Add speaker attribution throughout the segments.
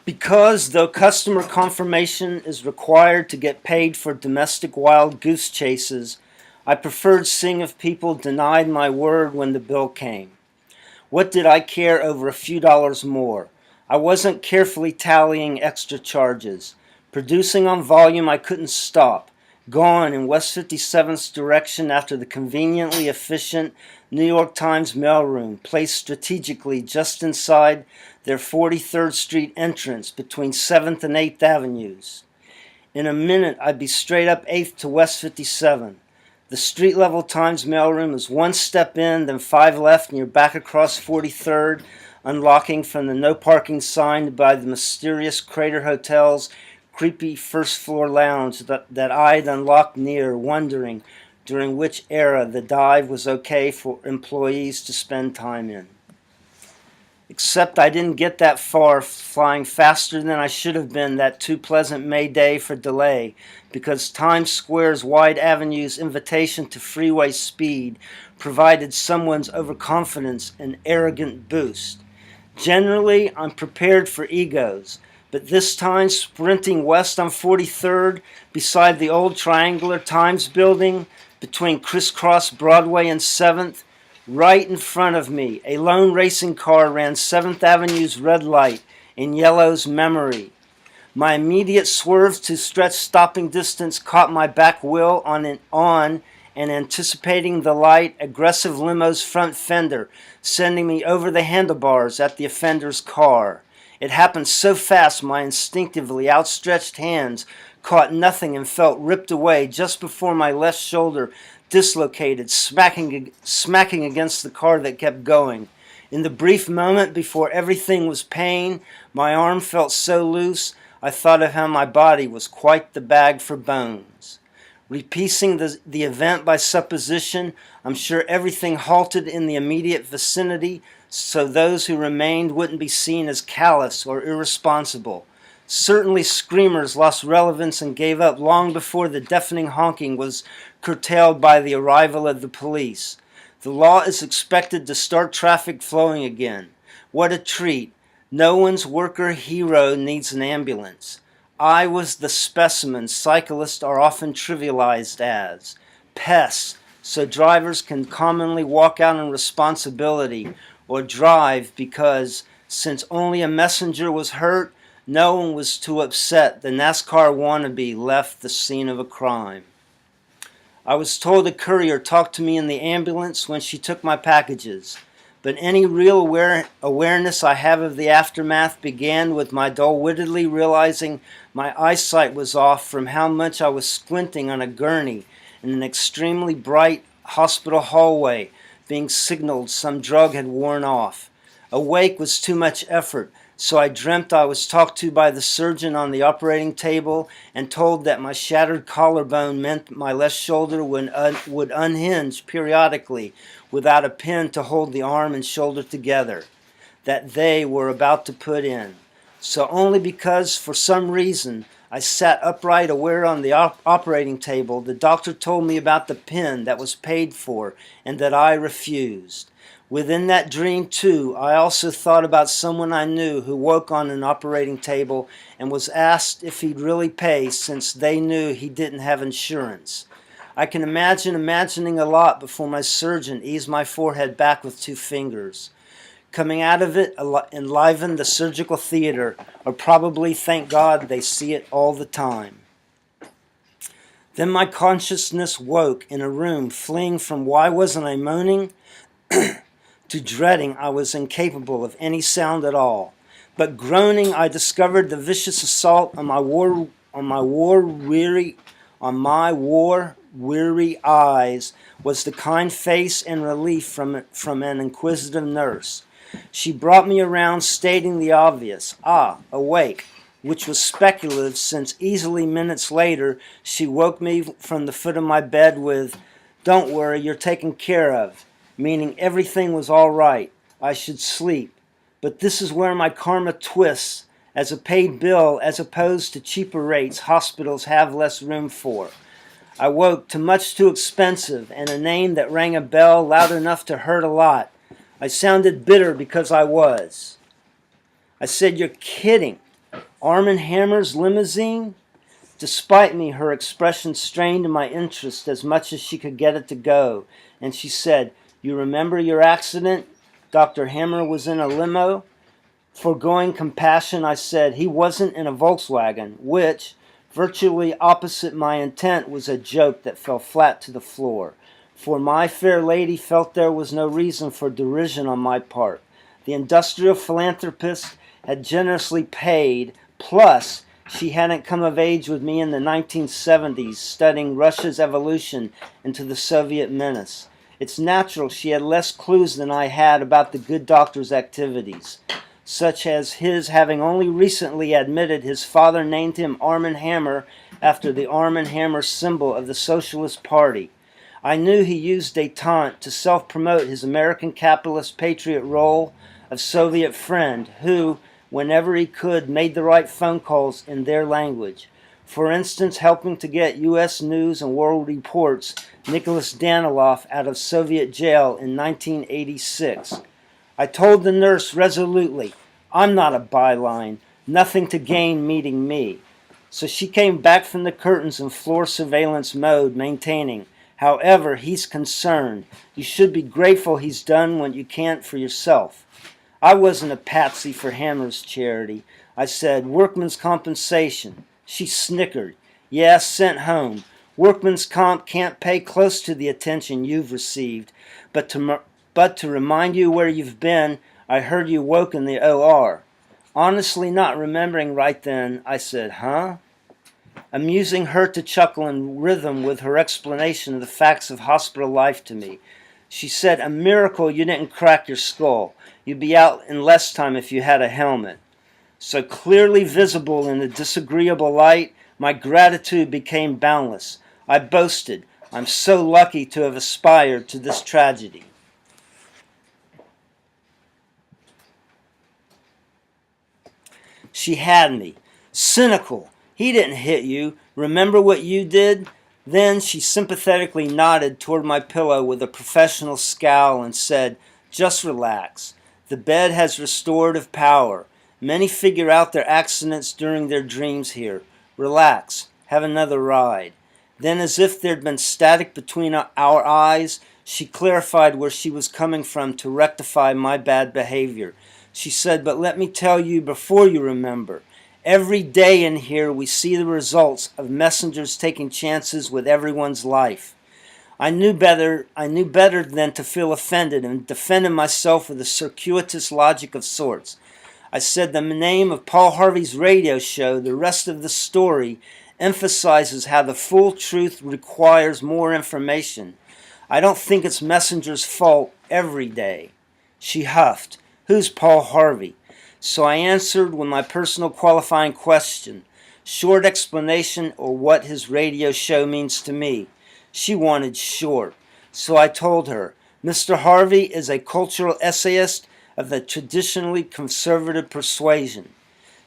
Speaker 1: Because, though customer confirmation is required to get paid for domestic wild goose chases, I preferred seeing if people denied my word when the bill came. What did I care over a few dollars more? I wasn't carefully tallying extra charges. Producing on volume I couldn't stop. Gone in West 57th's direction after the conveniently efficient New York Times mailroom, placed strategically just inside their 43rd Street entrance between 7th and 8th Avenues. In a minute, I'd be straight up 8th to West 57th. The street-level Times mailroom is one step in, then 5 left, and you're back across 43rd, unlocking from the no parking sign by the mysterious Crater Hotel's creepy first-floor lounge that I'd unlocked near, wondering during which era the dive was okay for employees to spend time in. Except I didn't get that far, flying faster than I should have been that too pleasant May day for delay, because Times Square's wide avenue's invitation to freeway speed provided someone's overconfidence an arrogant boost. Generally, I'm prepared for egos, but this time sprinting west on 43rd beside the old triangular Times building between crisscross Broadway and 7th, right in front of me, a lone racing car ran 7th Avenue's red light in yellow's memory. My immediate swerve to stretch stopping distance caught my back wheel on and anticipating the light, aggressive limo's front fender, sending me over the handlebars at the offender's car. It happened so fast my instinctively outstretched hands caught nothing and felt ripped away just before my left shoulder dislocated, smacking against the car that kept going. In the brief moment before everything was pain, my arm felt so loose, I thought of how my body was quite the bag for bones. Repiecing the event by supposition, I'm sure everything halted in the immediate vicinity, so those who remained wouldn't be seen as callous or irresponsible. Certainly screamers lost relevance and gave up long before the deafening honking was curtailed by the arrival of the police. The law is expected to start traffic flowing again. What a treat. No one's worker hero needs an ambulance. I was the specimen cyclists are often trivialized as. Pests, so drivers can commonly walk out on responsibility or drive because, since only a messenger was hurt, no one was too upset the NASCAR wannabe left the scene of a crime. I was told a courier talked to me in the ambulance when she took my packages, but any real awareness I have of the aftermath began with my dull-wittedly realizing my eyesight was off from how much I was squinting on a gurney in an extremely bright hospital hallway, being signaled some drug had worn off. Awake was too much effort, so I dreamt I was talked to by the surgeon on the operating table and told that my shattered collarbone meant my left shoulder would unhinge periodically without a pin to hold the arm and shoulder together, that they were about to put in. So only because, for some reason, I sat upright aware on the operating table, the doctor told me about the pin that was paid for and that I refused. Within that dream, too, I also thought about someone I knew who woke on an operating table and was asked if he'd really pay since they knew he didn't have insurance. I can imagine imagining a lot before my surgeon eased my forehead back with 2 fingers. Coming out of it enlivened the surgical theater, or probably, thank God, they see it all the time. Then my consciousness woke in a room, fleeing from why wasn't I moaning to dreading I was incapable of any sound at all. But groaning, I discovered the vicious assault on my war-weary eyes was the kind face and relief from an inquisitive nurse. She brought me around, stating the obvious, awake, which was speculative since easily minutes later she woke me from the foot of my bed with, "Don't worry, you're taken care of," meaning everything was all right. I should sleep. But this is where my karma twists, as a paid bill as opposed to cheaper rates hospitals have less room for. I woke to much too expensive and a name that rang a bell loud enough to hurt a lot. I sounded bitter because I was. I said, "You're kidding." Arm& Hammer's limousine? Despite me, her expression strained my interest as much as she could get it to go, and she said, "You remember your accident? Dr. Hammer was in a limo?" Foregoing compassion, I said, "He wasn't in a Volkswagen," which, virtually opposite my intent, was a joke that fell flat to the floor. For my fair lady felt there was no reason for derision on my part. The industrial philanthropist had generously paid, plus she hadn't come of age with me in the 1970s studying Russia's evolution into the Soviet menace. It's natural she had less clues than I had about the good doctor's activities, such as his having only recently admitted his father named him Arm& Hammer after the Arm & Hammer symbol of the Socialist Party. I knew he used détente to self-promote his American capitalist patriot role of Soviet friend who, whenever he could, made the right phone calls in their language. For instance, helping to get U.S. News and World Report's Nicholas Danilov out of Soviet jail in 1986. I told the nurse resolutely, "I'm not a byline, nothing to gain meeting me." So she came back from the curtains in floor surveillance mode, maintaining, "However, he's concerned. You should be grateful he's done what you can't for yourself." I wasn't a patsy for Hammer's charity. I said, "Workman's compensation." She snickered. "Yes, sent home. Workman's comp can't pay close to the attention you've received, but to remind you where you've been, I heard you woke in the OR. Honestly not remembering right then, I said, "Huh?" Amusing her to chuckle in rhythm with her explanation of the facts of hospital life to me. She said, "A miracle you didn't crack your skull. You'd be out in less time if you had a helmet." So clearly visible in the disagreeable light, my gratitude became boundless. I boasted, "I'm so lucky to have aspired to this tragedy." She had me. "Cynical. He didn't hit you. Remember what you did?" Then she sympathetically nodded toward my pillow with a professional scowl and said, "Just relax. The bed has restorative power. Many figure out their accidents during their dreams here. Relax. Have another ride." Then, as if there'd been static between our eyes, she clarified where she was coming from to rectify my bad behavior. She said, "But let me tell you before you remember. Every day in here we see the results of messengers taking chances with everyone's life." I knew better than to feel offended and defended myself with a circuitous logic of sorts. I said the name of Paul Harvey's radio show, The Rest of the Story, emphasizes how the full truth requires more information. I don't think it's messengers' fault every day. She huffed. "Who's Paul Harvey?" So I answered with my personal qualifying question. Short explanation or what his radio show means to me. She wanted short. So I told her, "Mr. Harvey is a cultural essayist of the traditionally conservative persuasion."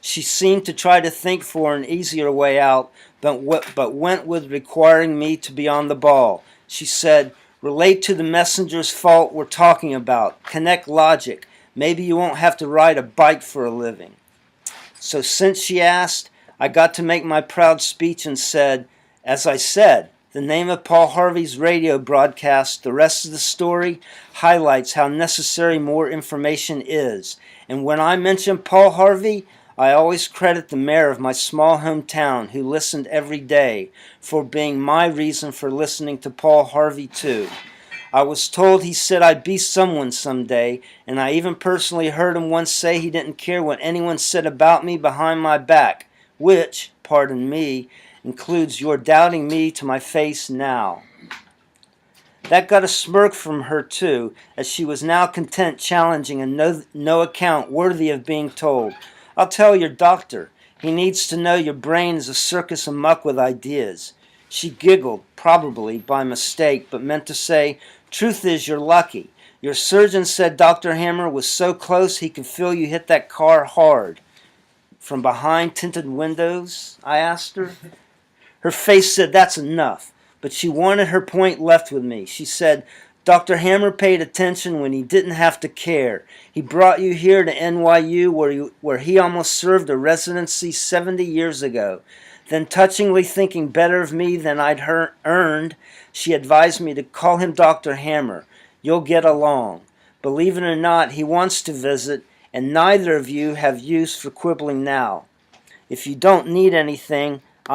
Speaker 1: She seemed to try to think for an easier way out, but went with requiring me to be on the ball. She said, "Relate to the messenger's fault we're talking about. Connect logic. Maybe you won't have to ride a bike for a living." So since she asked, I got to make my proud speech and said, "As I said, the name of Paul Harvey's radio broadcast, The Rest of the Story, highlights how necessary more information is. And when I mention Paul Harvey, I always credit the mayor of my small hometown who listened every day for being my reason for listening to Paul Harvey too. I was told he said I'd be someone someday, and I even personally heard him once say he didn't care what anyone said about me behind my back, which, pardon me, includes your doubting me to my face now." That got a smirk from her too, as she was now content challenging a no account worthy of being told. "I'll tell your doctor. He needs to know your brain is a circus amuck with ideas." She giggled, probably by mistake, but meant to say, "Truth is, you're lucky. Your surgeon said Dr. Hammer was so close he could feel you hit that car hard." "From behind tinted windows?" I asked her. Her face said that's enough, but she wanted her point left with me. She said, Dr. Hammer paid attention when he didn't have to care. He brought you here to NYU where he almost served a residency 70 years ago. Then, touchingly thinking better of me than I'd earned, she advised me to call him Dr. Hammer. You'll get along. Believe it or not, he wants to visit, and neither of you have use for quibbling now. If you don't need anything,